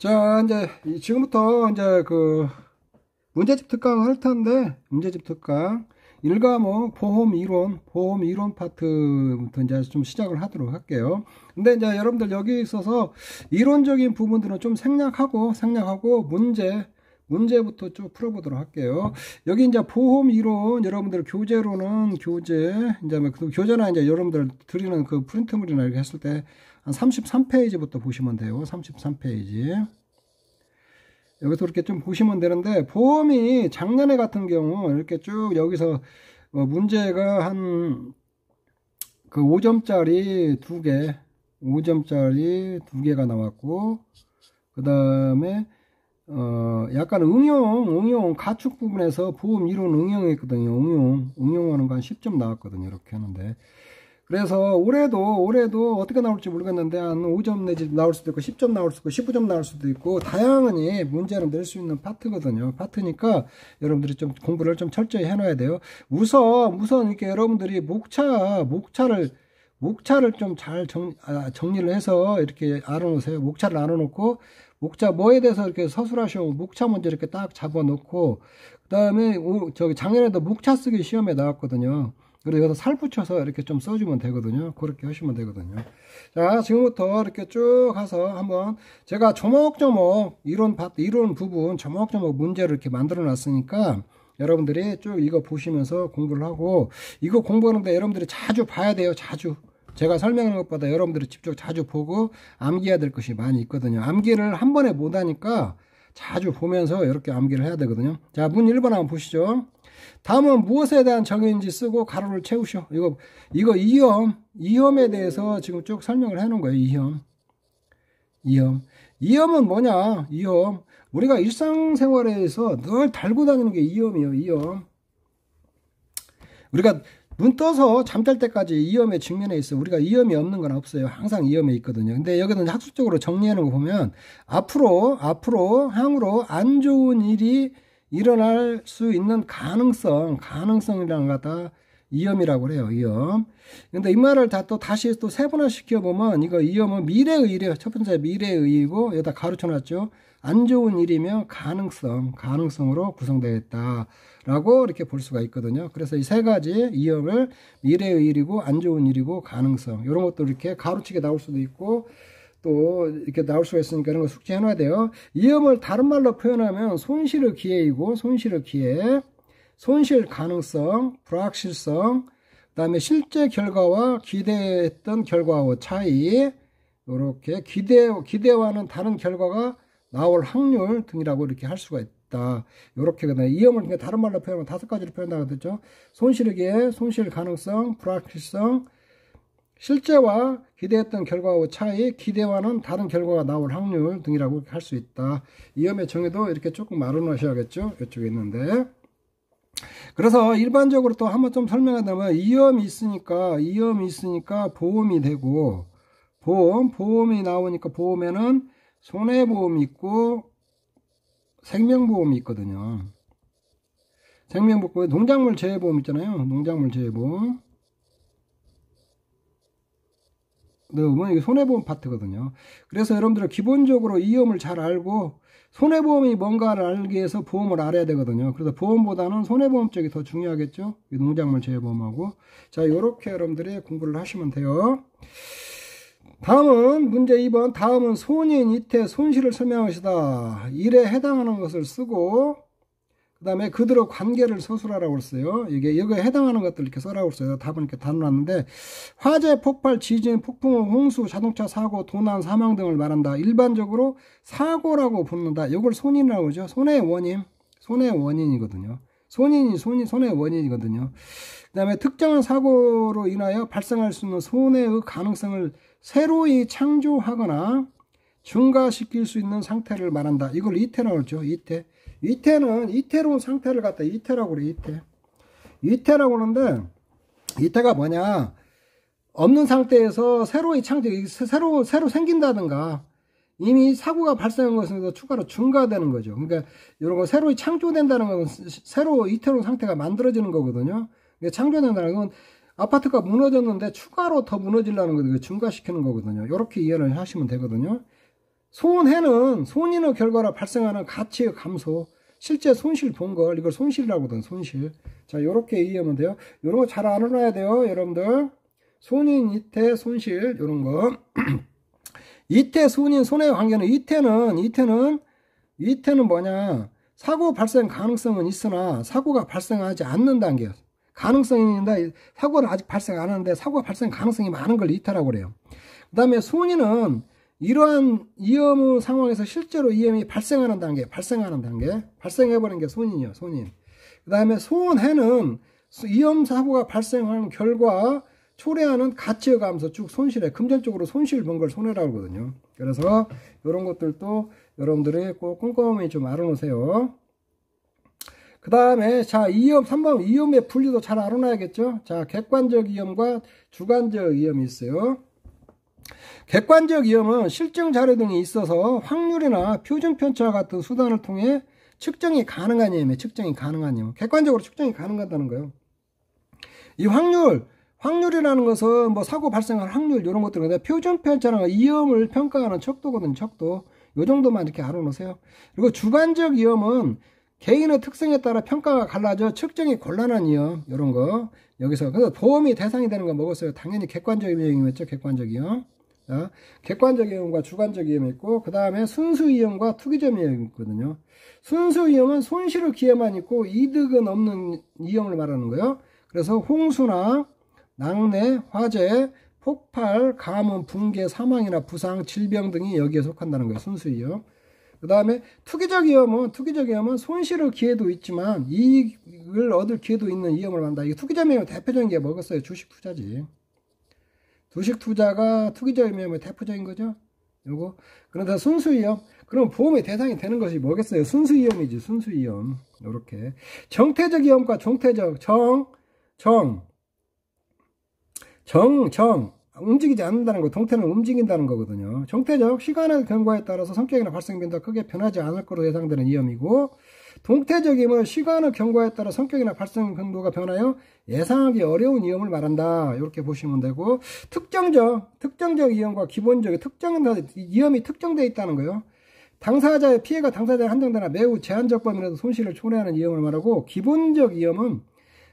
자, 이제 지금부터 이제 그 문제집 특강 할 텐데, 문제집 특강 1과목 보험 이론 파트부터 이제 좀 시작을 하도록 할게요. 근데 이제 여러분들 여기 있어서 이론적인 부분들은 좀 생략하고 문제부터 쭉 풀어보도록 할게요. 여기 이제 보험 이론, 여러분들 교재로는 이제 그 교재나 이제 여러분들 드리는 그 프린트물이나 이렇게 했을 때 한 33페이지부터 보시면 돼요. 33페이지. 여기서 이렇게 좀 보시면 되는데, 보험이 작년에 같은 경우 이렇게 쭉 여기서 문제가 한 그 5점짜리 5점짜리 2개가 나왔고, 그 다음에 약간 응용 가축 부분에서 보험 이론 응용했거든요. 응용하는 거 한 10점 나왔거든요. 이렇게 하는데. 그래서 올해도 어떻게 나올지 모르겠는데 한 5점 내지 나올 수도 있고 10점 나올 수도 있고 15점 나올 수도 있고 다양하니 문제는 낼 수 있는 파트니까 여러분들이 좀 공부를 좀 철저히 해놔야 돼요. 우선 이렇게 여러분들이 목차를 좀 잘 정리를 해서 이렇게 알아놓으세요. 목차를 알아놓고 목차 뭐에 대해서 이렇게 서술하시고 목차 먼저 이렇게 딱 잡아놓고, 그 다음에 작년에도 목차 쓰기 시험에 나왔거든요. 그래서 여기서 살 붙여서 이렇게 좀 써주면 되거든요. 그렇게 하시면 되거든요. 자, 지금부터 이렇게 쭉 가서 한번 제가 조목조목 이론 부분 조목조목 문제를 이렇게 만들어 놨으니까 여러분들이 쭉 이거 보시면서 공부를 하고, 이거 공부하는데 여러분들이 자주 봐야 돼요. 자주. 제가 설명하는 것보다 여러분들이 직접 자주 보고 암기해야 될 것이 많이 있거든요. 암기를 한 번에 못 하니까 자주 보면서 이렇게 암기를 해야 되거든요. 자, 문 1번 한번 보시죠. 다음은 무엇에 대한 정의인지 쓰고 가로를 채우셔. 이거 이염에 대해서 지금 쭉 설명을 해 놓은 거예요. 이염은 뭐냐? 우리가 일상생활에서 늘 달고 다니는 게 이염이에요. 우리가 눈 떠서 잠잘 때까지 이염에 직면해 있어. 우리가 이염이 없는 건 없어요. 항상 이염에 있거든요. 근데 여기는 학술적으로 정리하는 거 보면 앞으로 향후로 안 좋은 일이 일어날 수 있는 가능성이라는 거 다 이염이라고 그래요. 이염. 근데 이 말을 다시 세분화 시켜보면, 이거 이염은 미래의이래요. 첫 번째 미래의이고, 여기다 가로쳐 놨죠. 안 좋은 일이면 가능성으로 구성되어 있다라고 이렇게 볼 수가 있거든요. 그래서 이 세 가지 이염을 미래의 일이고, 안 좋은 일이고, 가능성, 이런 것도 이렇게 가로치게 나올 수도 있고, 또 이렇게 나올 수가 있으니까 이런 거 숙지해 놔야 돼요. 이염을 다른 말로 표현하면 손실의 기회이고, 손실 가능성, 불확실성, 그 다음에 실제 결과와 기대했던 결과와 차이, 이렇게 기대와는 다른 결과가 나올 확률 등이라고 이렇게 할 수가 있다. 이렇게 이염을 다른 말로 표현하면 5가지로 표현하거든요. 손실의 기회, 손실 가능성, 불확실성, 실제와 기대했던 결과와 차이, 기대와는 다른 결과가 나올 확률 등이라고 할 수 있다. 이염의 정의도 이렇게 조금 알아놓으셔야겠죠. 이쪽에 있는데. 그래서 일반적으로 또 한번 좀 설명하자면, 이염이 있으니까 보험이 되고, 보험이 나오니까 보험에는 손해보험이 있고 생명보험이 있거든요. 생명보험, 농작물 재해보험 있잖아요. 농작물 재해보험. 이게 손해보험 파트거든요. 그래서 여러분들은 기본적으로 이염을 잘 알고, 손해보험이 뭔가를 알기 위해서 보험을 알아야 되거든요. 그래서 보험보다는 손해보험 쪽이 더 중요하겠죠. 농작물 재해보험하고. 자, 요렇게 여러분들이 공부를 하시면 돼요. 다음은 문제 2번. 다음은 손인, 이태, 손실을 설명하시다. 일에 해당하는 것을 쓰고, 그 다음에 그대로 관계를 서술하라고 했어요. 여기에 해당하는 것들 이렇게 써라고 했어요. 답은 이렇게 다뤄놨는데, 화재, 폭발, 지진, 폭풍, 홍수, 자동차 사고, 도난, 사망 등을 말한다. 일반적으로 사고라고 부른다. 이걸 손인이라고 하죠. 손해의 원인이거든요. 손해의 원인이거든요. 그 다음에 특정한 사고로 인하여 발생할 수 있는 손해의 가능성을 새로이 창조하거나 증가시킬 수 있는 상태를 말한다. 이걸 이태라고 하죠. 이태는 이태로운 상태를 갖다 이태라고 그래. 이태라고 하는데, 이태가 뭐냐, 없는 상태에서 새로이 새로 생긴다든가, 이미 사고가 발생한 것에서 추가로 증가되는 거죠. 그러니까 이런 거 새로이 창조된다는 건 새로 이태로운 상태가 만들어지는 거거든요. 창조된다는 건 아파트가 무너졌는데 추가로 더 무너지려는 거거든요. 증가시키는 거거든요. 이렇게 이해를 하시면 되거든요. 손인의 결과로 발생하는 가치의 감소, 실제 손실 본 걸 이걸 손실이라고 하거든. 손실. 자, 요렇게 이해하면 돼요. 요런 거 잘 알아놔야 돼요, 여러분들. 손인, 이태, 손실 요런 거. 이태, 손인, 손해의 관계는 이태는 뭐냐? 사고 발생 가능성은 있으나 사고가 발생하지 않는 단계. 가능성이 있는데 사고는 아직 발생 안 하는데 사고가 발생 가능성이 많은 걸 이태라고 그래요. 그 다음에 손인은 이러한 위험 상황에서 실제로 위험이 발생하는 단계. 발생해버린 게 손인이요, 손인. 그 다음에 손해는 위험 사고가 발생하는 결과 초래하는 가치의 감소, 쭉 손실에, 금전적으로 손실 본 걸 손해라고 하거든요. 그래서 이런 것들도 여러분들이 꼭 꼼꼼히 좀 알아놓으세요. 그 다음에, 자, 3번 위험의 분류도 잘 알아놔야겠죠? 자, 객관적 위험과 주관적 위험이 있어요. 객관적 위험은 실증 자료 등이 있어서 확률이나 표준 편차와 같은 수단을 통해 측정이 가능한 위험이에요. 객관적으로 측정이 가능하다는 거예요. 이 확률이라는 것은 뭐 사고 발생할 확률 이런 것들인데 표준 편차는 위험을 평가하는 척도거든요. 척도. 요 정도만 이렇게 알아놓으세요. 그리고 주관적 위험은 개인의 특성에 따라 평가가 갈라져 측정이 곤란한 위험 이런 거 여기서 그래서 보험이 대상이 되는 거 먹었어요. 당연히 객관적 위험이겠죠. 객관적 위험. 자, 객관적 위험과 주관적 위험이 있고 그 다음에 순수 위험과 투기적 위험이 있거든요. 순수 위험은 손실의 기회만 있고 이득은 없는 위험을 말하는 거예요. 그래서 홍수나 낙뢰, 화재, 폭발, 가뭄, 붕괴, 사망이나 부상, 질병 등이 여기에 속한다는 거예요. 순수 위험. 그 다음에 투기적 위험은 손실의 기회도 있지만 이익을 얻을 기회도 있는 위험을 말한다. 이게 투기적 위험의 대표적인 게 뭐겠어요? 주식 투자지. 주식 투자가 투기적 위험의 대표적인 거죠. 요거. 그런데 순수 위험. 그럼 보험의 대상이 되는 것이 뭐겠어요? 순수 위험이지. 순수 위험. 요렇게. 정태적 위험과 종태적. 움직이지 않는다는 거, 동태는 움직인다는 거거든요. 정태적, 시간의 경과에 따라서 성격이나 발생 빈도가 크게 변하지 않을 것으로 예상되는 위험이고, 동태적임은 시간의 경과에 따라 성격이나 발생 빈도가 변하여 예상하기 어려운 위험을 말한다. 이렇게 보시면 되고, 특정적 위험과 기본적, 위험이 특정되어 있다는 거예요. 당사자의 피해가 당사자에 한정되나 매우 제한적 범위라도 손실을 초래하는 위험을 말하고, 기본적 위험은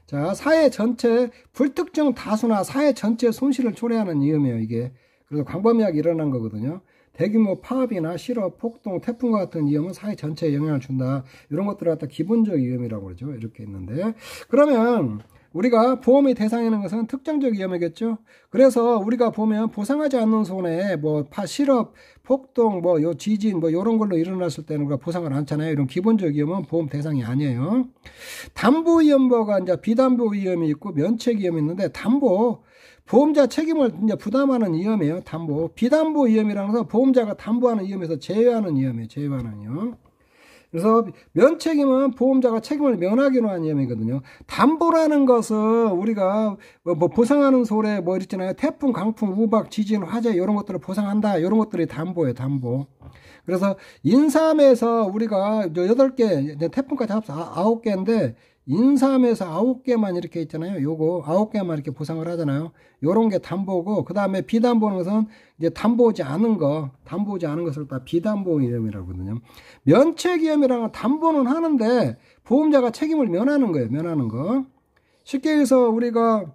자, 사회 전체 불특정 다수나 사회 전체 손실을 초래하는 위험이에요, 이게. 그래서 광범위하게 일어난 거거든요. 대규모 파업이나 실업, 폭동, 태풍과 같은 위험은 사회 전체에 영향을 준다. 이런 것들을 갖다 기본적 위험이라고 그러죠. 이렇게 있는데. 그러면 우리가 보험의 대상이라는 것은 특정적 위험이겠죠. 그래서 우리가 보면 보상하지 않는 손해, 뭐 실업, 폭동, 뭐 요 지진, 뭐 요런 걸로 일어났을 때는 우리가 보상을 않잖아요. 이런 기본적 위험은 보험 대상이 아니에요. 담보 위험과 이제 비담보 위험이 있고 면책 위험이 있는데 보험자 책임을 이제 부담하는 위험이에요. 비담보 위험이라는 것은 보험자가 담보하는 위험에서 제외하는 위험이에요. 그래서 면책임은 보험자가 책임을 면하기로 한 위험이거든요. 담보라는 것은 우리가 뭐 보상하는 소래 뭐 있잖아요. 태풍, 강풍, 우박, 지진, 화재 이런 것들을 보상한다. 이런 것들이 담보예요. 담보. 그래서 인삼에서 우리가 8개, 태풍까지 합해서 9개인데 인삼에서 9개만 이렇게 있잖아요. 요거 9개만 이렇게 보상을 하잖아요. 요런 게 담보고, 그 다음에 비담보는 것은 이제 담보지 않은 것을 다 비담보 위험이라고 하거든요. 면책 위험이라는 건 담보는 하는데 보험자가 책임을 면하는 거예요. 면하는 거. 쉽게 해서 우리가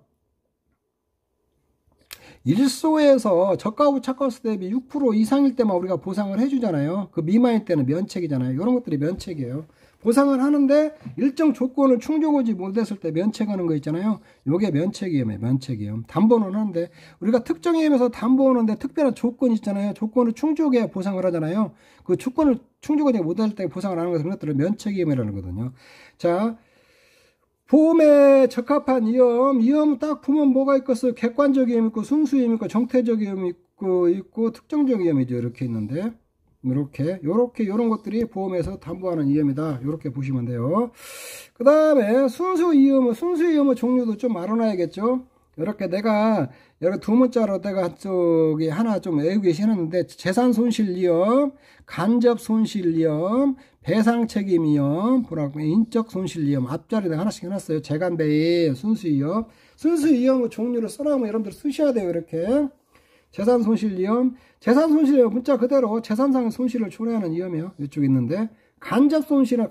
일소에서 저가후 착가세 대비 6% 이상일 때만 우리가 보상을 해주잖아요. 그 미만일 때는 면책이잖아요. 이런 것들이 면책이에요. 보상을 하는데 일정 조건을 충족하지 못했을 때 면책하는 거 있잖아요. 요게 면책위험이에요. 면책위험. 담보는 하는데 우리가 특정 위험에서 담보하는데 특별한 조건이 있잖아요. 조건을 충족해야 보상을 하잖아요. 그 조건을 충족하지 못할 때 보상을 하는 것은 그런 것들을 면책위험이라는 거거든요. 자, 보험에 적합한 위험 딱 보면 뭐가 있겠어요? 객관적 위험 있고 순수 위험 있고 정태적 위험 있고 특정적 위험이죠. 이렇게 있는데 요렇게 요런 것들이 보험에서 담보하는 위험이다. 요렇게 보시면 돼요. 그 다음에 순수 위험의 종류도 좀 알아놔야겠죠. 이렇게 내가 여기 두 문자로 내가 저기 하나 좀 외우기 해놨는데 재산 손실 위험, 간접 손실 위험, 배상 책임 위험, 인적 손실 위험 앞자리에 하나씩 해놨어요. 재간배의 순수 위험의 종류를 써놓으면 여러분들 쓰셔야 돼요. 이렇게 재산 손실 위험. 재산 손실은 문자 그대로 재산상의 손실을 초래하는 위험이에요. 이쪽에 있는데, 간접 손실은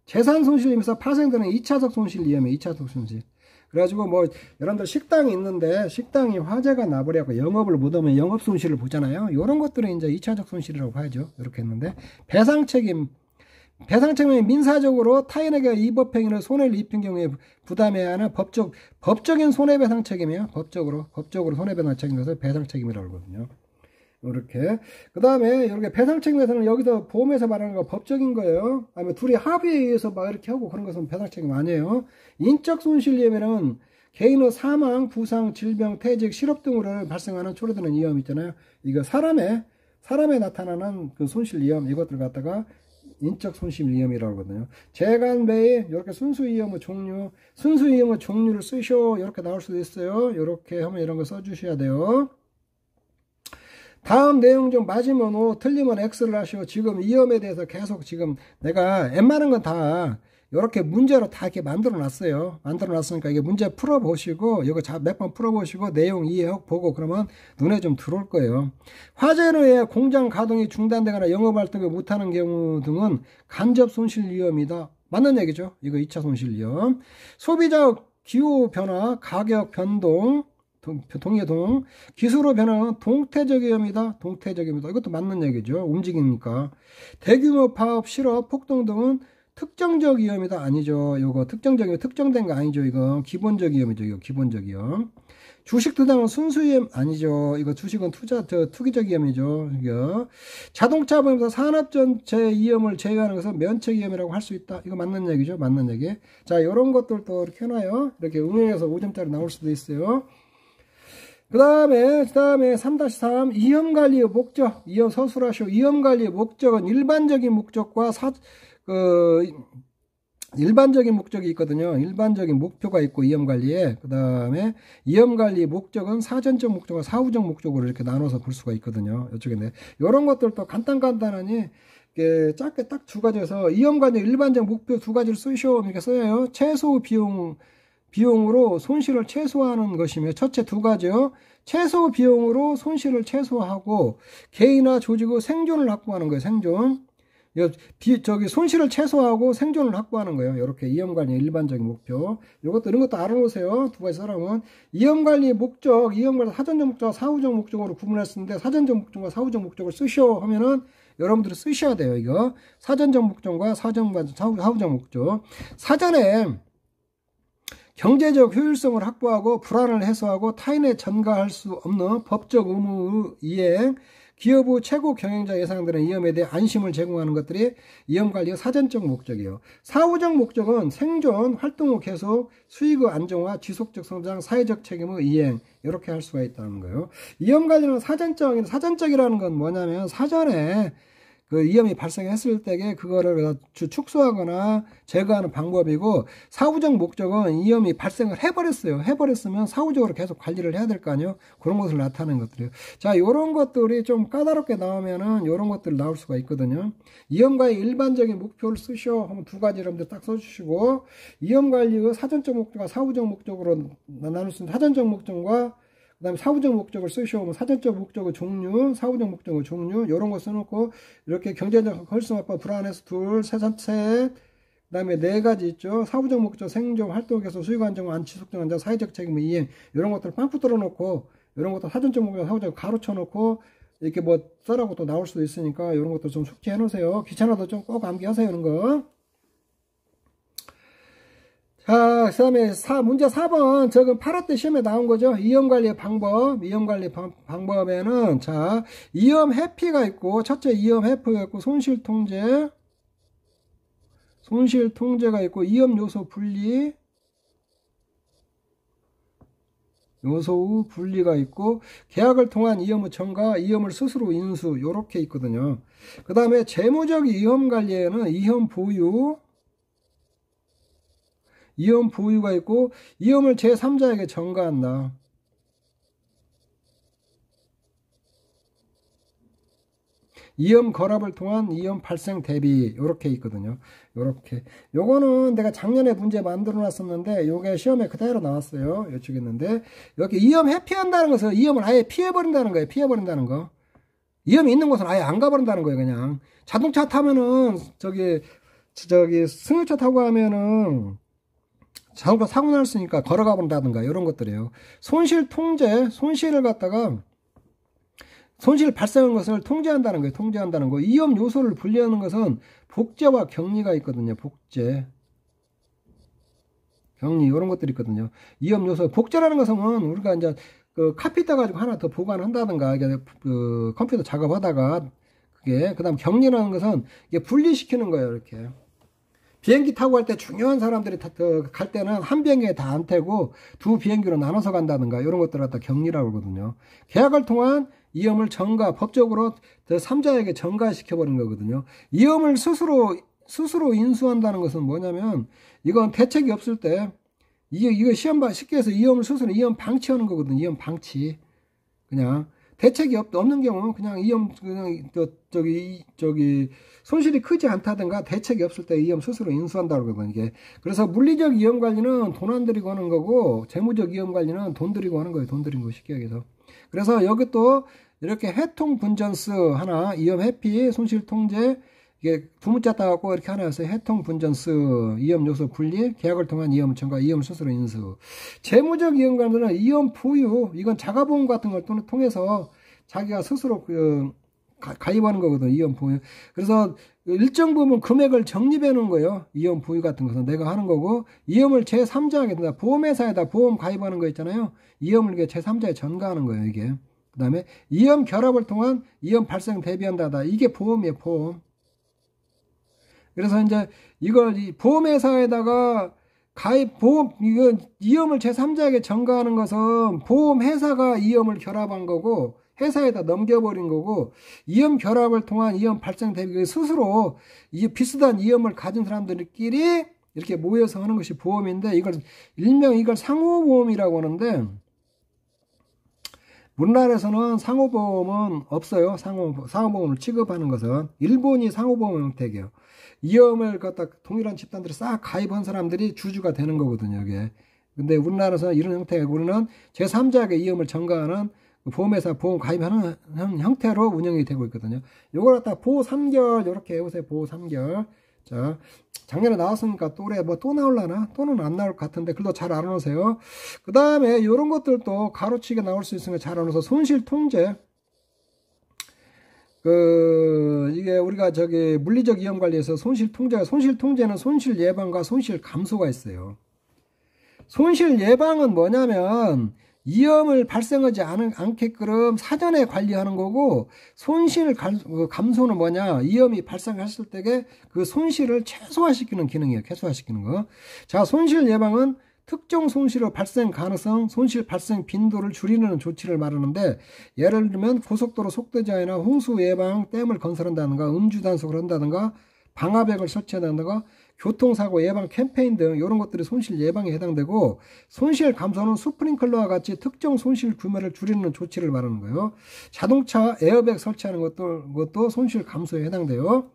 재산 손실이면서 파생되는 2차적 손실 위험이에요. 2차적 손실. 그래가지고 뭐 여러분들 식당이 있는데 식당이 화재가 나버려서 영업을 못하면 영업 손실을 보잖아요. 이런 것들은 이제 2차적 손실이라고 봐야죠. 이렇게 했는데, 배상책임은 민사적으로 타인에게 이 법행위를 손해를 입힌 경우에 부담해야 하는 법적인 손해배상 책임이에요. 법적으로 손해배상 책임에서 배상 책임이라고 하거든요. 이렇게. 그 다음에 이렇게 배상 책임에서는 여기서 보험에서 말하는 거 법적인 거예요. 아니면 둘이 합의에 의해서 막 이렇게 하고 그런 것은 배상 책임 아니에요. 인적 손실 위험에는 개인의 사망, 부상, 질병, 퇴직, 실업 등으로 발생하는 초래되는 위험 있잖아요. 이거 사람에 나타나는 그 손실 위험, 이것들 갖다가 인적 손실 위험이라고 하거든요. 재간 매입, 이렇게 순수 위험의 종류를 쓰셔. 이렇게 나올 수도 있어요. 이렇게 하면 이런 거 써주셔야 돼요. 다음 내용 좀 맞으면 O, 틀리면 X를 하시오. 지금 위험에 대해서 계속 지금 내가 웬만한 건 다 이렇게 문제로 다 이렇게 만들어 놨어요. 만들어 놨으니까 이게 문제 풀어보시고, 이거 몇 번 풀어보시고, 내용 이해하고 그러면 눈에 좀 들어올 거예요. 화재로 인해 공장 가동이 중단되거나 영업 활동을 못하는 경우 등은 간접 손실 위험이다. 맞는 얘기죠. 이거 2차 손실 위험. 소비자 기후 변화, 가격 변동, 동해동, 기술의 변화는 동태적 위험이다. 이것도 맞는 얘기죠. 움직이니까. 대규모 파업, 실업, 폭동 등은 특정적 위험이다. 아니죠. 요거 특정된 거 아니죠. 이거 기본적 위험이죠. 이거 기본적 위험. 주식 투자는 순수 위험 아니죠. 이거 주식은 투기적 위험이죠. 이거 자동차 보면서 산업 전체 위험을 제외하는 것은 면책 위험이라고 할 수 있다. 이거 맞는 얘기죠. 맞는 얘기. 자, 요런 것들도 이렇게 해놔요. 이렇게 응용해서 5점짜리 나올 수도 있어요. 그 다음에 3-3 위험관리의 목적. 서술하시오. 위험관리의 목적은 일반적인 목적과 일반적인 목적이 있거든요. 일반적인 목표가 있고 위험관리에, 그 다음에 위험관리 목적은 사전적 목적과 사후적 목적으로 이렇게 나눠서 볼 수가 있거든요. 이쪽에 이런 것들도 간단하니 짧게 딱 두 가지에서 위험관리 일반적 목표 두 가지를 쓰시오. 이렇게 써요. 최소 비용으로 손실을 최소화하는 것이며, 첫째 두 가지요. 최소 비용으로 손실을 최소화하고 개인이나 조직의 생존을 확보하는 거예요. 생존. 손실을 최소화하고 생존을 확보하는 거예요. 이렇게 위험관리 일반적인 목표. 이런 것도 알아놓으세요. 두 가지 사람은. 위험관리 목적, 위험관리 사전적 목적과 사후적 목적으로 구분했었는데, 사전적 목적과 사후적 목적을 쓰시오 하면은 여러분들이 쓰셔야 돼요. 이거. 사전적 목적과 사후적 목적. 사전에 경제적 효율성을 확보하고 불안을 해소하고 타인에 전가할 수 없는 법적 의무 이행, 기업의 최고 경영자 예상되는 위험에 대해 안심을 제공하는 것들이 위험관리의 사전적 목적이에요. 사후적 목적은 생존, 활동의 계속, 수익의 안정화, 지속적 성장, 사회적 책임의 이행, 이렇게 할 수가 있다는 거예요. 위험관리는 사전적이라는 건 뭐냐면 사전에 그 위험이 발생했을 때에 그거를 축소하거나 제거하는 방법이고, 사후적 목적은 위험이 발생을 해버렸으면 사후적으로 계속 관리를 해야 될 거 아니에요. 그런 것을 나타내는 것들이에요. 자, 요런 것들이 좀 까다롭게 나오면은 요런 것들 나올 수가 있거든요. 위험관리 일반적인 목표를 쓰셔 하면 두 가지 여러분들 딱 써주시고, 위험관리의 사전적 목적과 사후적 목적으로 나눌 수 있는 사전적 목적과 그 다음에 사후적 목적을 쓰시오. 사전적 목적의 종류, 사후적 목적의 종류, 이런 거 써놓고, 이렇게 경제적 활성 확보, 불안해서 둘, 셋, 그 다음에 네 가지 있죠. 사후적 목적, 생존, 활동 계속, 수익 안정, 안치속적 안정, 사회적 책임, 이행, 이런 것들 빵꾸 뚫어놓고, 이런 것도 사전적 목적, 사후적 가로쳐놓고, 이렇게 뭐 써라고 또 나올 수도 있으니까, 이런 것도 좀 숙지해 놓으세요. 귀찮아도 좀 꼭 암기하세요, 이런 거. 자, 그 다음에 문제 4번, 저건 8화 때 시험에 나온 거죠. 위험관리 방법에는, 자, 위험 회피가 있고, 첫째 위험 회피가 있고, 손실 통제가 있고, 위험 요소 분리, 요소 분리가 있고, 계약을 통한 위험의 전가, 위험을 스스로 인수, 요렇게 있거든요. 그 다음에 재무적 위험 관리에는 위험 보유가 있고, 위험을 제3자에게 전가한다. 위험 결합을 통한 위험 발생 대비 요렇게 있거든요. 요렇게 요거는 내가 작년에 문제 만들어 놨었는데 요게 시험에 그대로 나왔어요. 이쪽에 있는데 이렇게 위험 회피한다는 것은 위험을 아예 피해버린다는 거예요. 피해버린다는 거. 위험이 있는 곳은 아예 안 가버린다는 거예요. 그냥 자동차 타면은 저기 승용차 타고 가면은 자동차 사고 날 수 있으니까 걸어가 본다든가 이런 것들이에요. 손실 통제, 손실을 갖다가 손실 발생한 것을 통제한다는 거예요. 통제한다는 거. 위험 요소를 분리하는 것은 복제와 격리가 있거든요. 복제, 격리 이런 것들이 있거든요. 위험 요소 복제라는 것은 우리가 이제 그 카피 따가지고 하나 더 보관한다든가 그 컴퓨터 작업하다가 그게 그다음 격리라는 것은 이게 분리시키는 거예요. 이렇게 비행기 타고 갈 때 중요한 사람들이 갈 때는 한 비행기에 다 안 태고 두 비행기로 나눠서 간다든가 이런 것들을 갖다 격리라고 하거든요. 계약을 통한 위험을 전가, 법적으로 제3자에게 전가시켜버리는 거거든요. 위험을 스스로 인수한다는 것은 뭐냐면 이건 대책이 없을 때 이거 시험 쉽게 해서 위험을 스스로 위험 방치하는 거거든요. 위험 방치. 그냥 대책이 없는 경우는 그냥 위험 그냥 저기 손실이 크지 않다든가 대책이 없을 때 위험 스스로 인수한다고 그러거든요. 이게 그래서 물리적 위험 관리는 돈 안 들이고 하는 거고 재무적 위험 관리는 돈 들이고 하는 거예요. 돈 들이는 거 쉽게 얘기해서. 그래서 여기 또 이렇게 해통 분전스 하나 위험 회피 손실 통제 이게 두 문자 따갖고 이렇게 하나 해서 해통 분전스 위험 요소 분리 계약을 통한 위험 전가 위험 스스로 인수. 재무적 위험 관리는 위험 부유 이건 자가보험 같은 걸 통해서 자기가 스스로 가입하는 거거든. 위험 부유. 그래서 일정 부분 금액을 적립해 놓은 거예요. 위험 부유 같은 것은 내가 하는 거고 위험을 제3자에게 된다. 보험회사에다 보험 가입하는 거 있잖아요. 위험을 제3자에 전가하는 거예요. 이게. 그 다음에 위험 결합을 통한 위험 발생 대비한다. 이게 보험이에요. 보험. 그래서 이제 이걸 보험회사에다가 이거 위험을 제3자에게 전가하는 것은 보험회사가 위험을 결합한 거고 회사에다 넘겨버린 거고 위험 결합을 통한 위험 발생 대비 스스로 이 비슷한 위험을 가진 사람들끼리 이렇게 모여서 하는 것이 보험인데 일명 이걸 상호보험이라고 하는데 우리나라에서는 상호보험은 없어요. 상호보험을 취급하는 것은 일본이 상호보험 형태예요. 위험을 갖다 동일한 집단들이 싹 가입한 사람들이 주주가 되는 거거든요. 이게. 근데 우리나라에서는 이런 형태고 우리는 제3자에게 위험을 전가하는 보험회사 보험 가입하는 형태로 운영이 되고 있거든요. 요걸 갖다 보호 3개월 이렇게 해보세요. 보호 3개월. 자, 작년에 나왔으니까 또 올해 또 나올라나? 또는 안 나올 것 같은데 그래도 잘 알아놓으세요. 그 다음에 이런 것들도 가로치게 나올 수 있으니까 잘 알아놓으세요. 손실 통제. 이게 우리가 물리적 위험 관리에서 손실 통제는 손실 예방과 손실 감소가 있어요. 손실 예방은 뭐냐면 위험을 발생하지 않게끔 사전에 관리하는 거고 손실 감소는 뭐냐 위험이 발생했을 때에 그 손실을 최소화시키는 기능이에요. 최소화시키는 거. 자, 손실 예방은 특정 손실의 발생 가능성, 손실 발생 빈도를 줄이는 조치를 말하는데 예를 들면 고속도로 속도 제한이나 홍수 예방, 댐을 건설한다든가 음주 단속을 한다든가 방화벽을 설치한다든가 교통사고 예방 캠페인 등 이런 것들이 손실 예방에 해당되고 손실 감소는 스프링클러와 같이 특정 손실 규모를 줄이는 조치를 말하는 거예요. 자동차 에어백 설치하는 것도 손실 감소에 해당돼요.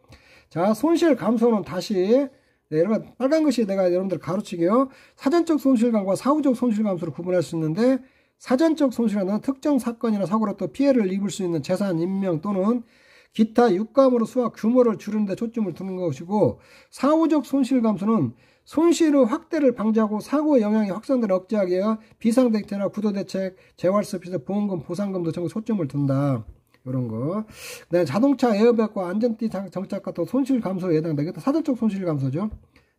자, 손실 감소는 다시 여러분 빨간 것이 내가 여러분들 가로치게요. 사전적 손실감과 사후적 손실감소를 구분할 수 있는데 사전적 손실은 특정 사건이나 사고로 또 피해를 입을 수 있는 재산, 인명 또는 기타 육감으로 수와 규모를 줄이는 데 초점을 두는 것이고 사후적 손실감소는 손실의 확대를 방지하고 사고 영향이 확산되는 억제하기 위해 비상대책이나 구조대책, 재활서비스, 보험금, 보상금도 전부 초점을 둔다. 이런 거. 그다음에 자동차 에어백과 안전띠 정착 같은 손실 감소에 해당되겠다. 사전적 손실 감소죠.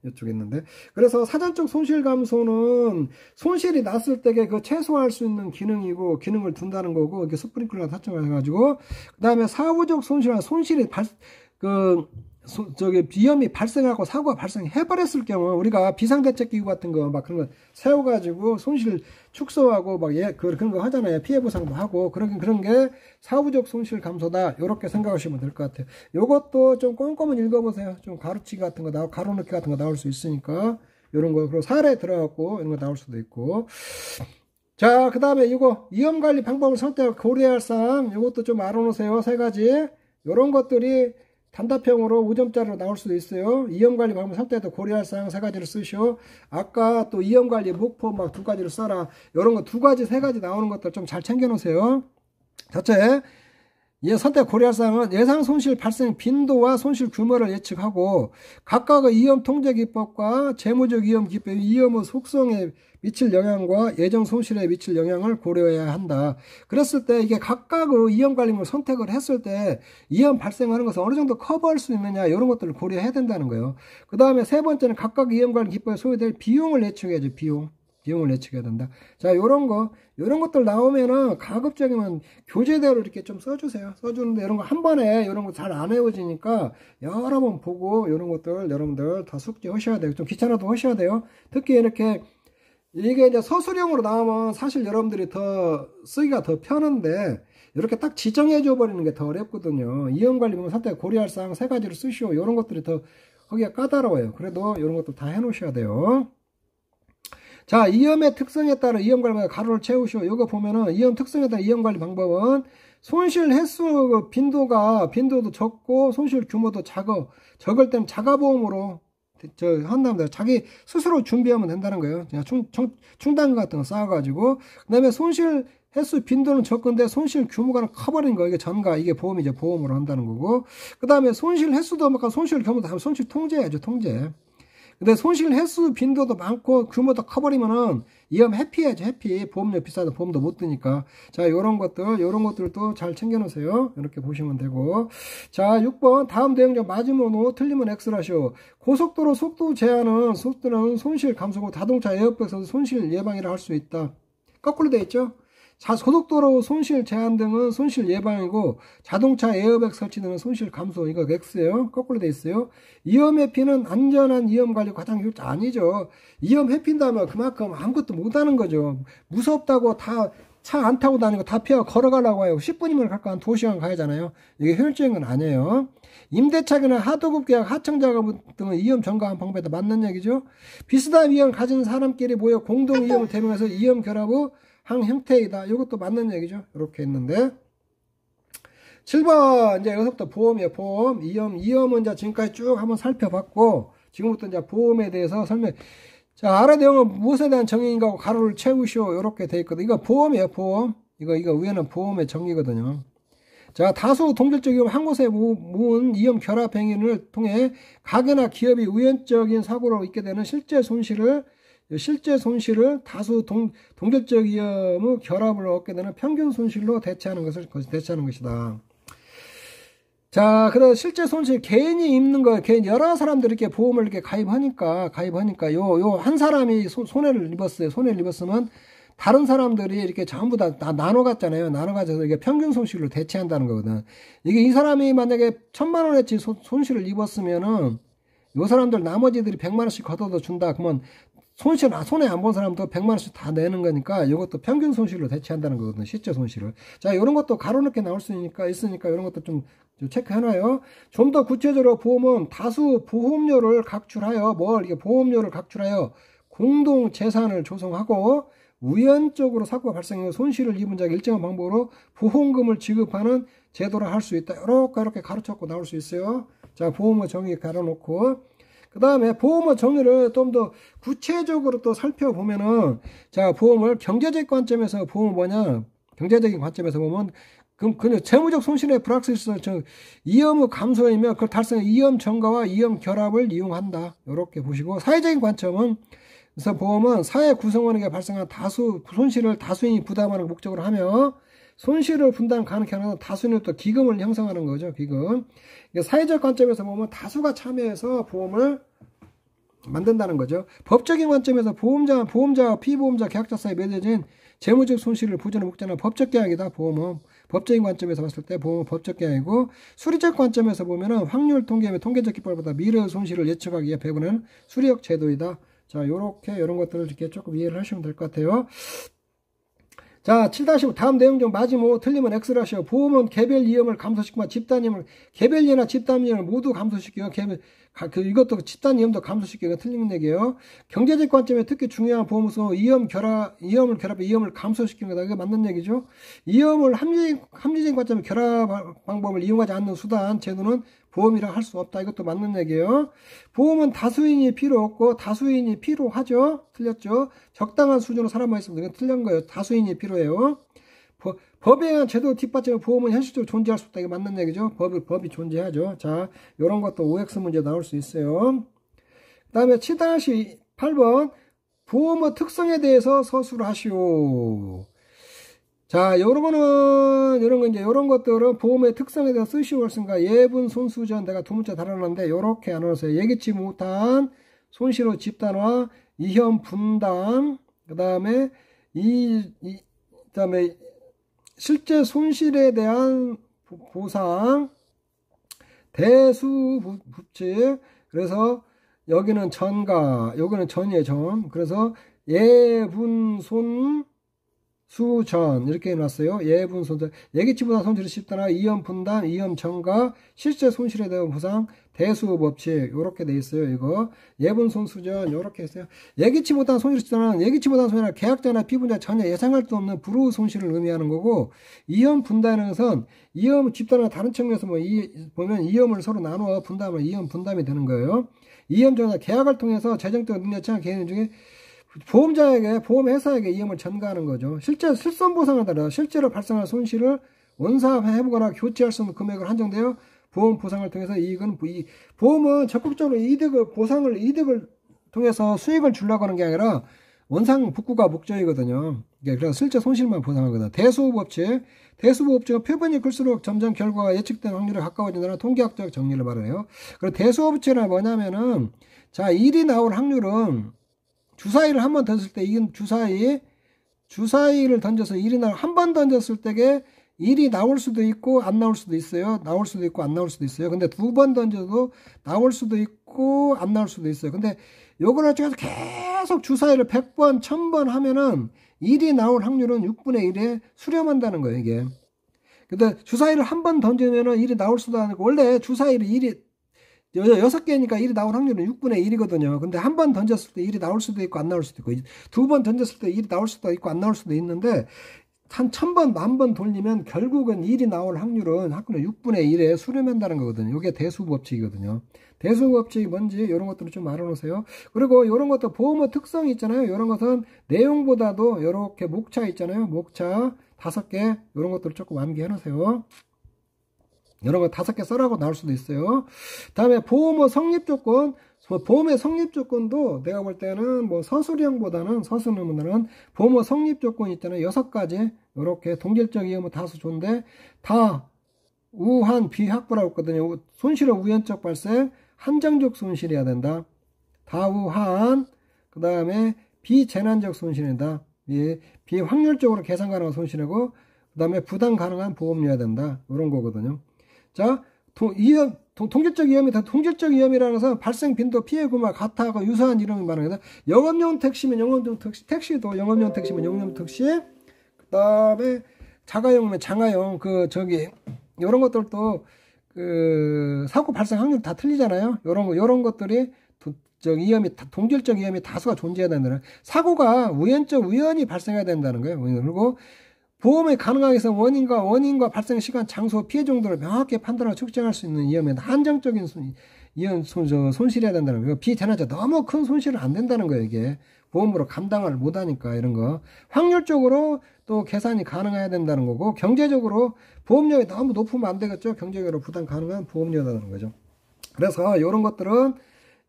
이쪽에 있는데. 그래서 사전적 손실 감소는 손실이 났을 때에 최소화할 수 있는 기능이고, 기능을 둔다는 거고, 이렇게 스프링클러 설정해가지고, 그 다음에 사후적 손실은 손실이 위험이 발생하고 사고가 발생해버렸을 경우 우리가 비상대책기구 같은 거 막 그런 거 세워가지고 손실 축소하고 막 그런 거 하잖아요. 피해 보상도 하고 그런 게 사후적 손실 감소다. 이렇게 생각하시면 될 것 같아요. 요것도 좀 꼼꼼히 읽어보세요. 좀 가로치기 같은 거 가로넣기 같은 거 나올 수 있으니까 이런 거 그리고 사례 들어갖고 이런 거 나올 수도 있고. 자, 그 다음에 이거 위험관리 방법을 선택 고려할 사항 이것도 좀 알아놓으세요. 3가지. 요런 것들이 단답형으로 5점짜리로 나올 수도 있어요. 이염관리 방법 살 때도 고려할 사항 3가지를 쓰시오. 아까 또 이염관리 목표 막 2가지를 써라. 요런 거 2가지 3가지 나오는 것들 좀 잘 챙겨 놓으세요. 첫째, 선택 고려할 사항은 예상 손실 발생 빈도와 손실 규모를 예측하고 각각의 이염 통제 기법과 재무적 이염 기법이 이염의 속성에 미칠 영향과 예정 손실에 미칠 영향을 고려해야 한다. 그랬을 때 이게 각각의 이염 관리를 선택을 했을 때 이염 발생하는 것을 어느 정도 커버할 수 있느냐 이런 것들을 고려해야 된다는 거예요. 그 다음에 세 번째는 각각 이염 관리 기법에 소요될 비용을 예측해야죠. 비용을 예측해야 된다. 자, 요런 것들 나오면은 가급적이면 교재대로 이렇게 좀 써주세요. 써주는데 이런 거 한 번에 이런 거 잘 안 외워지니까 여러 번 보고 이런 것들 여러분들 다 숙지 하셔야 돼요. 좀 귀찮아도 하셔야 돼요. 특히 이렇게 이게 이제 서술형으로 나오면 사실 여러분들이 더 쓰기가 더 편한데 이렇게 딱 지정해 줘 버리는 게 더 어렵거든요. 이염관리 보면 선택 고려할 사항 3가지를 쓰시오. 이런 것들이 더 하기가 까다로워요. 그래도 이런 것도 다 해 놓으셔야 돼요. 자, 이염의 특성에 따라 이염관리 가로를 채우시오. 이거 보면은 이염 특성에 따라 이염관리 방법은 손실 횟수 빈도도 적고 손실 규모도 적을 때는 자가보험으로 한다면 자기 스스로 준비하면 된다는 거예요. 그냥 충당 같은 거 쌓아가지고 그 다음에 손실 횟수 빈도는 적은데 손실 규모가 커버린 거 이게 전가 이게 보험이죠. 보험으로 한다는 거고 그 다음에 손실 횟수도 막 손실 규모도 하면 손실 통제해야죠. 통제. 근데 손실 횟수 빈도도 많고 규모도 커버리면은 이염 회피해야죠. 회피. 보험료 비싸도 보험도 못 드니까. 자, 요런 것들도 잘 챙겨 놓으세요. 이렇게 보시면 되고. 자, 6번 다음 내용 맞으면 O 틀리면 X라시오. 고속도로 속도 제한은 손실 감소고 자동차 에어백에서 손실 예방이라 할 수 있다. 거꾸로 돼 있죠? 자, 고속도로 손실 제한 등은 손실 예방이고 자동차 에어백 설치 등은 손실 감소. 이거 X예요. 거꾸로 돼 있어요. 이염 회피는 안전한 이염 관리 가장 효율 아니죠. 이염 회피인다면 그만큼 아무것도 못하는 거죠. 무섭다고 다 차 안 타고 다니고 다 피하고 걸어가려고 해요. 10분이면 갈까 한 2시간 가야잖아요. 이게 효율적인 건 아니에요. 임대차기나 하도급 계약, 하청작업 등은 이염 전가한 방법에 맞는 얘기죠. 비슷한 이염을 가진 사람끼리 모여 공동 이염을 대명해서 이염 결합의 한 형태이다. 이것도 맞는 얘기죠. 이렇게 있는데 7번 이제 여기서부터 보험이에요. 보험 이염은 이제 지금까지 쭉 한번 살펴봤고 지금부터 이제 보험에 대해서 설명. 자, 아래 내용은 무엇에 대한 정의인가 가로를 채우시오. 이렇게 돼 있거든. 이거 보험이에요. 보험. 이거 위에는 보험의 정의거든요. 자, 다수 동질적 이염 한 곳에 모은 이염 결합 행위를 통해 가게나 기업이 우연적인 사고로 있게 되는 실제 손실을 다수 동질적 이염의 결합을 얻게 되는 평균 손실로 대체하는 것이다. 자, 그래서 실제 손실, 개인이 입는 거, 여러 사람들이 이렇게 보험을 이렇게 가입하니까, 요 한 사람이 손해를 입었으면, 다른 사람들이 이렇게 전부 다 나눠 갔잖아요. 나눠 가져서 이게 평균 손실로 대체한다는 거거든. 이게 이 사람이 만약에 1000만원어치 손실을 입었으면은, 요 사람들 나머지들이 100만원씩 걷어서 준다. 그러면 손해 안 본 사람도 100만원씩 다 내는 거니까 이것도 평균 손실로 대체한다는 거거든요. 실제 손실을. 자, 이런 것도 가로넣게 나올 수 있으니까 이런 것도 좀 체크해놔요. 좀 더 구체적으로 보험은 다수 보험료를 각출하여 공동 재산을 조성하고 우연적으로 사고가 발생해 손실을 입은 자에게 일정한 방법으로 보험금을 지급하는 제도를 할 수 있다. 이렇게 가로쳤고 나올 수 있어요. 자, 보험의 정의 가로놓고 그 다음에 보험의 정의를 좀 더 구체적으로 또 살펴보면은, 자, 보험을 경제적 관점에서 보험은 뭐냐? 경제적인 관점에서 보면, 그럼 재무적 손실의 불확실성, 이염의 감소이며 그 달성의 이염 전가와 이염 결합을 이용한다. 이렇게 보시고, 사회적인 관점은, 그래서 보험은 사회 구성원에게 발생한 손실을 다수인이 부담하는 목적으로 하며, 손실을 분담 가능케 하는 다수는 또 기금을 형성하는 거죠. 기금. 사회적 관점에서 보면 다수가 참여해서 보험을 만든다는 거죠. 법적인 관점에서 보험자와 피보험자 계약자 사이에 맺어진 재무적 손실을 보전하는 목적은 법적 계약이다. 보험은 법적인 관점에서 봤을 때 보험은 법적 계약이고, 수리적 관점에서 보면은 확률 통계 및 통계적 기법보다 미래의 손실을 예측하기 위해 배분하는 수리적 제도이다. 자, 이런 것들을 이렇게 조금 이해를 하시면 될 것 같아요. 자, 7-5 다음 내용 중 맞으면 틀리면 X를 하시오. 보험은 개별 위험을 감소시키고 집단 위험을, 개별 위험이나 집단 위험을 모두 감소시키고, 이것도 집단 위험도 감소시키고 틀린 얘기예요. 경제적 관점에 특히 중요한 보험은 위험을 결합해 위험을 감소시키는 거다. 이게 맞는 얘기죠. 위험을 합리적인 관점의 결합 방법을 이용하지 않는 수단, 제도는 보험이라 할 수 없다. 이것도 맞는 얘기예요. 보험은 다수인이 필요 없고 다수인이 필요하죠. 틀렸죠. 적당한 수준으로 사람만 있으면 이건 틀린 거예요. 다수인이 필요해요. 법에 의한 제도 뒷받침에 보험은 현실적으로 존재할 수 없다. 이게 맞는 얘기죠. 법이 존재하죠. 자, 요런 것도 OX 문제 나올 수 있어요. 그 다음에 7-8번 보험의 특성에 대해서 서술을 하시오. 자, 요런 것들은 보험의 특성에 대해서 쓰시오. 했으니까 예분, 손수전, 내가 두 문자 달아놨는데, 요렇게 안 넣었어요. 예기치 못한 손실의 집단화, 위험 분담, 그 다음에, 그다음에, 실제 손실에 대한 보상, 대수부칙, 그래서 여기는 전가, 여기는 전이에요, 전. 그래서 예분, 손, 수전 이렇게 해놨어요. 예분 손실, 예기치 못한 손실을 집단화, 위험 분담, 위험 전가, 실제 손실에 대한 보상, 대수 법칙 이렇게 돼 있어요. 이거 예분 손수전 이렇게 했어요. 예기치 못한 손실을 집단화는 예기치 못한 손실은 계약자나 피분자 전혀 예상할 수 없는 불우 손실을 의미하는 거고, 위험 분담은 것은 위험 집단화 다른 측면에서 보면 위험을 서로 나누어 분담을 위험 분담이 되는 거예요. 위험 전가 계약을 통해서 재정적 능력치 않은 개인 중에 보험자에게, 보험회사에게 위험을 전가하는 거죠. 실손보상에 따라 실제로 발생한 손실을 원사회복하거나 교체할 수 있는 금액을 한정되어 보험 보상을 통해서 보험은 적극적으로 이득을 통해서 수익을 주려고 하는 게 아니라 원상 복구가 목적이거든요. 그래서 실제 손실만 보상하거든. 대수법칙. 대수법칙은 표본이 클수록 점점 결과가 예측된 확률에 가까워진다는 통계학적 정리를 말해요. 그리고 대수법칙은 뭐냐면은, 자, 일이 나올 확률은 주사위를 한 번 던졌을 때, 이건 주사위를 던져서 한 번 던졌을 때게 일이 나올 수도 있고 안 나올 수도 있어요. 나올 수도 있고 안 나올 수도 있어요. 근데 두 번 던져도 나올 수도 있고 안 나올 수도 있어요. 근데 요거를 계속 주사위를 100번, 1000번 하면은 일이 나올 확률은 6분의 1에 수렴한다는 거예요, 이게. 근데 주사위를 한 번 던지면은 일이 나올 수도 않고, 원래 주사위를 6개니까 일이 나올 확률은 6분의 1이거든요. 근데 한 번 던졌을 때 일이 나올 수도 있고 안 나올 수도 있고, 두 번 던졌을 때 일이 나올 수도 있고 안 나올 수도 있는데, 한 1000번, 10,000번 돌리면 결국은 일이 나올 확률은 6분의 1에 수렴한다는 거거든요. 이게 대수법칙이거든요. 대수법칙이 뭔지 이런 것들을 좀 알아놓으세요. 그리고 이런 것도 보험의 특성이 있잖아요. 이런 것은 내용보다도 이렇게 목차 있잖아요. 목차 5개, 이런 것들을 조금 암기해 놓으세요. 이런 거 5개 써라고 나올 수도 있어요. 다음에 보험의 성립 조건. 보험의 성립 조건도 내가 볼 때는 서술형보다는 보험의 성립 조건 있잖아요. 6가지. 이렇게 동질적 위험은 다수 좋은데, 다 우한 비확보라고 했거든요. 손실은 우연적 발생, 한정적 손실이어야 된다. 다우한, 그 다음에 비재난적 손실이다. 비확률적으로 계산 가능한 손실이고, 그 다음에 부담 가능한 보험료여야 된다. 이런 거거든요. 자, 통질적 위험이라는 것은 발생 빈도, 피해 규모가 같아하고 유사한 이름이 말합니다. 영업용 택시면 영업용 택시, 택시도 영업용 택시면 영업용 택시, 그 다음에 자가용이면 장가용, 요런 것들도, 사고 발생 확률 다 틀리잖아요. 요런 것들이, 동질적 위험이 다수가 존재해야 된다는, 사고가 우연히 발생해야 된다는 거예요. 그리고, 보험이 가능하게 해서 원인과 발생 시간, 장소, 피해 정도를 명확히 판단하고 측정할 수 있는 위험에 한정적인 손실해야 된다는 거예요. 비재난적 너무 큰 손실은 안 된다는 거예요. 이게 보험으로 감당을 못하니까 이런 거. 확률적으로 또 계산이 가능해야 된다는 거고, 경제적으로 보험료가 너무 높으면 안 되겠죠. 경제적으로 부담 가능한 보험료라는 거죠. 그래서 이런 것들은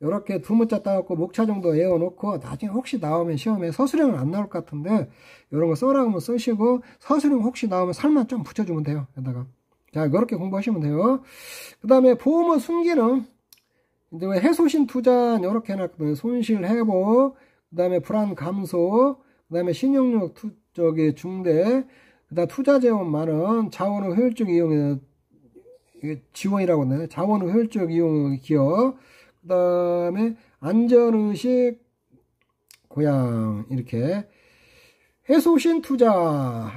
이렇게 두 문자 따갖고 목차 정도 외워놓고, 나중에 혹시 나오면 시험에 서술형은 안 나올 것 같은데 이런 거 써라 하면 쓰시고, 서술형 혹시 나오면 살만 좀 붙여주면 돼요. 여기다가. 자, 그렇게 공부하시면 돼요. 그 다음에 보험의 순기능, 이제 해소신 투자 이렇게 해놨거든요. 손실 회복, 그 다음에 불안 감소, 그 다음에 신용력 중대, 그 다음 투자 재원 많은, 자원의 효율적 이용, 지원이라고 하나요? 자원의 효율적 이용 기업, 그 다음에 안전의식 고양, 이렇게 회소신 투자,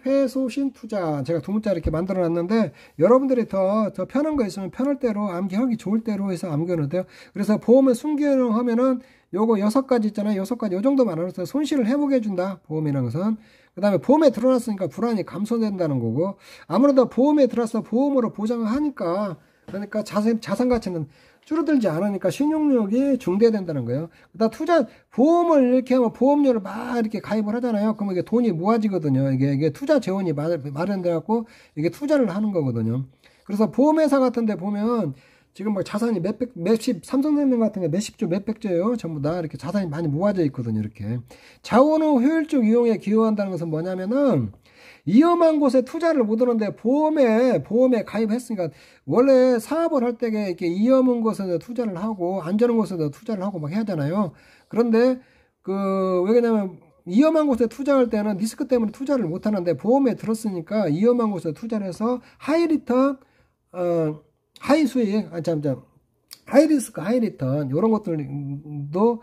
회소신 투자. 제가 두 문자 이렇게 만들어 놨는데, 여러분들이 더 편한 거 있으면 편할 대로, 암기하기 좋을 대로 해서 암기하면 돼요. 그래서 보험을 순기능 하면은, 요거 6가지 있잖아요. 6가지, 요 정도만 알아서 손실을 회복해 준다. 보험이라는 것은. 그 다음에 보험에 들어놨으니까 불안이 감소된다는 거고, 아무래도 보험에 들어서 보험으로 보장을 하니까, 그러니까 자산 가치는 줄어들지 않으니까 신용력이 중대된다는 거예요. 그다음 보험을 이렇게 하면 보험료를 막 이렇게 가입을 하잖아요. 그러면 이게 돈이 모아지거든요. 이게 투자 재원이 마련돼갖고 이게 투자를 하는 거거든요. 그래서 보험회사 같은 데 보면 지금 막 자산이 삼성생명 같은 게 몇십조, 몇백조예요. 전부 다 이렇게 자산이 많이 모아져 있거든요. 이렇게. 자원의 효율적 이용에 기여한다는 것은 뭐냐면은 위험한 곳에 투자를 못 하는데 보험에 가입했으니까 원래 사업을 할 때 이렇게 위험한 곳에 투자를 하고 안전한 곳에 투자를 하고 막 해야 하잖아요. 그런데 왜냐면 위험한 곳에 투자할 때는 리스크 때문에 투자를 못 하는데 보험에 들었으니까 위험한 곳에 투자를 해서 하이 리턴, 하이 수익, 하이 리스크, 하이 리턴 이런 것들도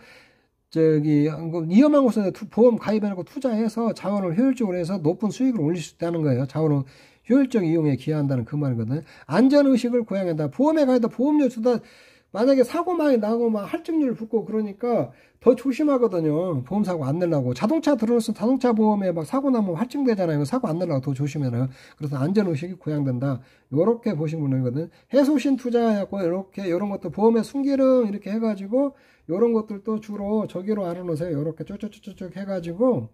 위험한 곳에 보험 가입해놓고 투자해서 자원을 효율적으로 해서 높은 수익을 올릴 수 있다는 거예요. 자원을 효율적 이용에 기여한다는 그 말이거든요. 안전의식을 고양한다. 보험에 가도 보험료 주다, 만약에 사고 많이 나고 막 할증률 붙고 그러니까 더 조심하거든요. 보험사고 안 내려고. 자동차 들어놓으면 자동차 보험에 막 사고 나면 할증되잖아요. 사고 안 내려고 더 조심해요. 그래서 안전의식이 고양된다. 요렇게 보시면 되거든요. 해소신 투자하고 이렇게 요런 것도 보험의 순기능 이렇게 해가지고 요런 것들도 주로 저기로 알아놓으세요. 요렇게 쭉쭉쭉쭉 해가지고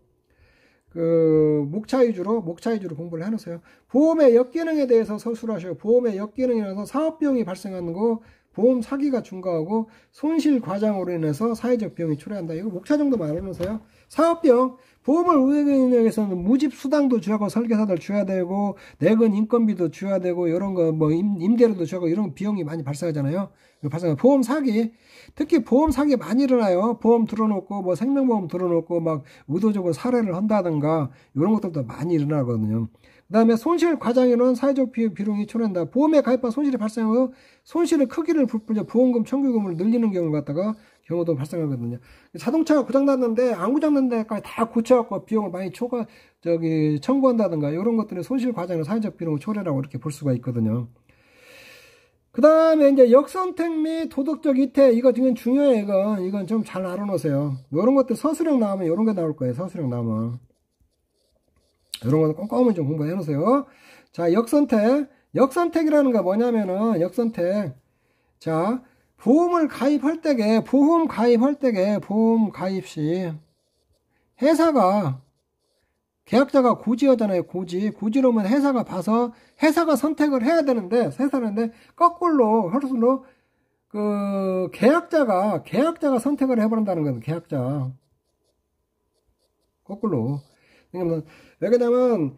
목차 위주로 공부를 해놓으세요. 보험의 역기능에 대해서 서술하셔요. 보험의 역기능이라서 사업비용이 발생하는 거, 보험 사기가 증가하고 손실 과장으로 인해서 사회적 비용이 초래한다. 이거 목차 정도만 알아놓으세요. 사업비용, 보험을 운영에서는 무집 수당도 줘야 하고 설계사들 줘야 되고 내근 인건비도 줘야 되고 이런 거 뭐 임대료도 줘야 하고 이런 비용이 많이 발생하잖아요. 보험 사기, 특히 보험 사기 많이 일어나요. 보험 들어놓고 뭐 생명보험 들어놓고 막 의도적으로 살해를 한다든가 이런 것들도 많이 일어나거든요. 그 다음에 손실 과장에는 사회적 비용이 초래한다. 보험에 가입한 손실이 발생하고 손실의 크기를 부풀려 보험금 청구금을 늘리는 경우도 발생하거든요. 자동차가 고장났는데 안 고장난 데까지 다 고쳐갖고 비용을 많이 청구한다든가 이런 것들은 손실 과장의 사회적 비용을 초래라고 이렇게 볼 수가 있거든요. 그 다음에 이제 역선택 및 도덕적 이태, 이거 지금 중요해요. 이건 좀 잘 알아놓으세요. 이런 것들 서술형 나오면 이런 게 나올 거예요. 서술형 나오면. 이런 거는 꼼꼼히 좀 공부해 놓으세요. 자, 역선택이라는 거 뭐냐면은, 자, 보험 가입할 때게, 시, 계약자가 고지하잖아요. 고지로면 회사가 봐서, 회사가 선택을 해야 되는데, 거꾸로, 계약자가 선택을 해버린다는 거예요. 계약자. 거꾸로. 왜냐면,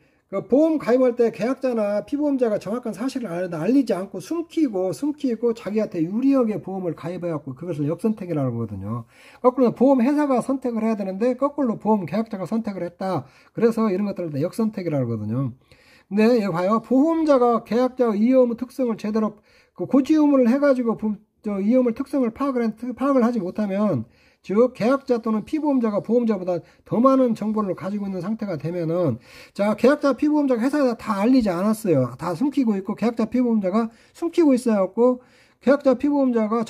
보험 가입할 때 계약자나 피보험자가 정확한 사실을 알리지 않고 숨기고 자기한테 유리하게 보험을 가입해갖고 그것을 역선택이라고 하거든요. 거꾸로 보험 회사가 선택을 해야 되는데 거꾸로 보험 계약자가 선택을 했다. 그래서 이런 것들을 역선택이라고 하거든요. 근데 여기 봐요. 보험자가 계약자의 위험 특성을 제대로 고지 의무를 해가지고 위험을 특성을 파악을 하지 못하면, 즉 계약자 또는 피보험자가 보험자보다 더 많은 정보를 가지고 있는 상태가 되면은, 자, 계약자 피보험자가 회사에다 다 알리지 않았어요. 다 숨기고 있고 계약자 피보험자가 숨기고 있어갖고 계약자 피보험자가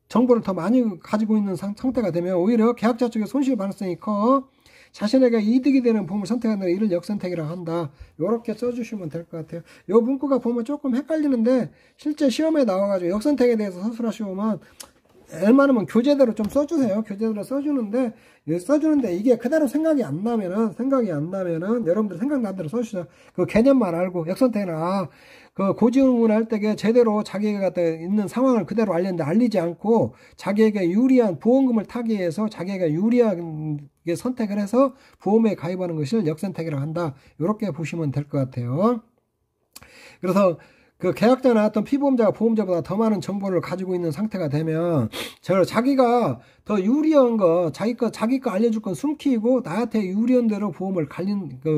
정보를 더 많이 가지고 있는 상태가 되면 오히려 계약자 쪽에 손실 발생이 커 자신에게 이득이 되는 보험을 선택한다. 이를 역선택이라고 한다. 요렇게 써주시면 될 것 같아요. 요 문구가 보면 조금 헷갈리는데 실제 시험에 나와가지고 역선택에 대해서 서술하시면 웬만하면 교재대로 좀 써주세요. 교재대로 써주는데 이게 그대로 생각이 안 나면은 여러분들 생각난 대로 써주세요. 그 개념만 알고 역선택은 고지의무를 할 때 제대로 자기가 있는 상황을 그대로 알리지 않고 자기에게 유리한 보험금을 타기 위해서 자기에게 유리하게 선택을 해서 보험에 가입하는 것을 역선택이라고 한다. 이렇게 보시면 될 것 같아요. 그래서 계약자나 어떤 피보험자가 보험자보다 더 많은 정보를 가지고 있는 상태가 되면, 자기가 더 유리한 거, 자기 거 알려줄 건 숨기고, 나한테 유리한 대로 보험을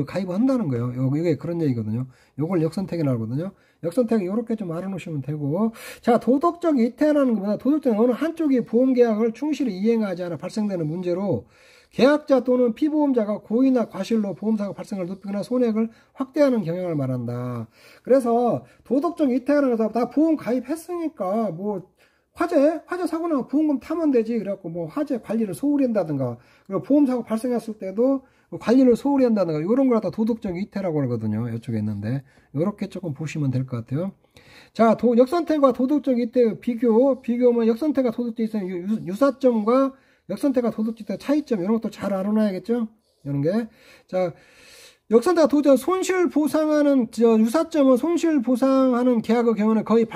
가입한다는 거예요. 이게 그런 얘기거든요. 요걸 역선택이라고 하거든요. 역선택 이렇게 좀 알아놓으시면 되고. 자, 도덕적 이태라는 것보다 도덕적인 어느 한쪽이 보험 계약을 충실히 이행하지 않아 발생되는 문제로 계약자 또는 피보험자가 고의나 과실로 보험사고 발생을 높이거나 손해를 확대하는 경향을 말한다. 그래서 도덕적 이태라는 것은 다 보험 가입했으니까 뭐 화재 사고 나면 보험금 타면 되지. 그래갖고 뭐 화재 관리를 소홀히 한다든가, 그리고 보험사고 발생했을 때도 관리를 소홀히 한다든가, 이런 걸 다 도덕적 이태라고 하거든요. 이쪽에 있는데 이렇게 조금 보시면 될 것 같아요. 자, 역선택과 도덕적 이태 비교면 역선택과 도덕적 이태는 유사점과 역선택과 도덕적 이태 차이점, 이런 것도 잘 알아놔야겠죠. 이런 게. 자, 역선택과 도덕적 손실 보상하는 유사점은 손실 보상하는 계약의 경우는 거의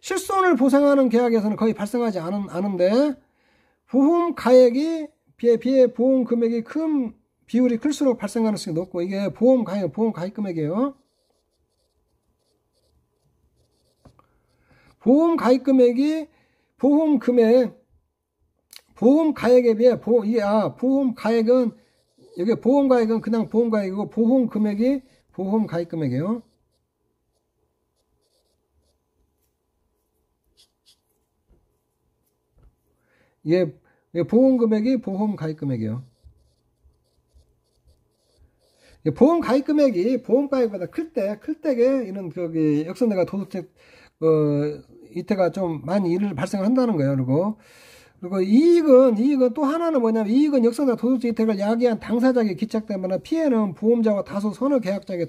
실손을 보상하는 계약에서는 거의 발생하지 않은데, 보험 가액이 비해 보험 금액이 큰 비율이 클수록 발생 가능성이 높고, 이게 보험 가입 금액이에요. 보험 가입 금액이 보험 가액에 비해 보험 가액은, 여기 보험 가액은 그냥 보험 가액이고, 보험 금액이 보험 가입 금액이에요. 이게 보험 금액이 보험 가입 금액이에요. 보험 가입 금액이 보험 가입보다 클 때에 이런 역선택과 도덕적 이태가 좀 많이 발생을 한다는 거예요. 그리고 이익은 또 하나는 뭐냐면, 이익은 역선택과 도덕적 이태를 야기한 당사자에게 기착되거나 피해는 보험자와 다수 선호 계약자에게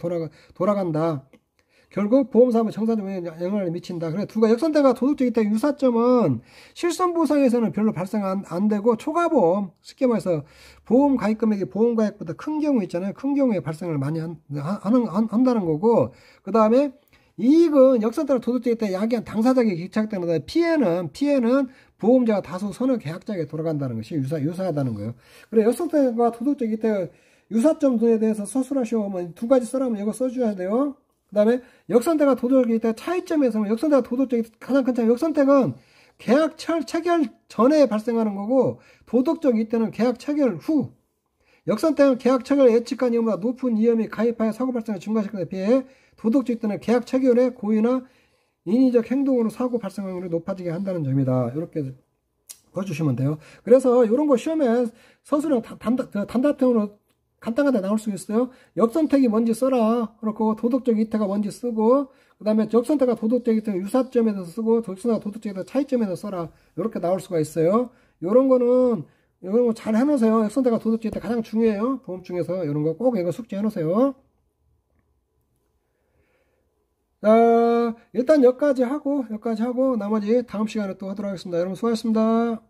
돌아간다. 결국 보험사업의 정상적인 영향을 미친다. 그래, 역선택과 도덕적 이태의 유사점은 실손보상에서는 별로 발생 안 되고, 초과보험, 쉽게 말해서 보험 가입 금액이 보험 가입보다 큰 경우 있잖아요. 큰 경우에 발생을 많이 한다는 거고, 그 다음에 이익은 역선택과 도덕적 이태에 야기한 당사자에게 기착되는데, 피해는 보험자가 다수 선호 계약자에게 돌아간다는 것이 유사하다는 거예요. 그래, 역선택과 도덕적 이태의 유사점에 대해서 서술하시면 두 가지 써라면 이거 써줘야 돼요. 그 다음에 역선택과 도덕적 이태 차이점에서는, 역선택과 도덕적 이태 가장 큰 차이, 역선택은 계약 체결 전에 발생하는 거고, 도덕적 이태는 계약 체결 후. 역선택은 계약 체결 예측한 이유보다 높은 위험이 가입하여 사고 발생을 증가시키는 데 비해, 도덕적 이태는 계약 체결에 고의나 인위적 행동으로 사고 발생 확률이 높아지게 한다는 점이다. 이렇게 봐주시면 돼요. 그래서 이런 거 시험에 서술형 단답형으로 간단하게 나올 수 있어요. 역선택이 뭔지 써라. 그렇고 도덕적 이태가 뭔지 쓰고, 그 다음에 역선택과 도덕적 이태 유사점에 대해서 쓰고, 역선택과 도덕적 이태 차이점에 대해서 써라. 이렇게 나올 수가 있어요. 이런 거 잘 해놓으세요. 역선택과 도덕적 이태 가장 중요해요. 보험 중에서 이런 거 꼭 이거 숙지해 놓으세요. 자, 일단 여기까지 하고 나머지 다음 시간에 또 하도록 하겠습니다. 여러분 수고하셨습니다.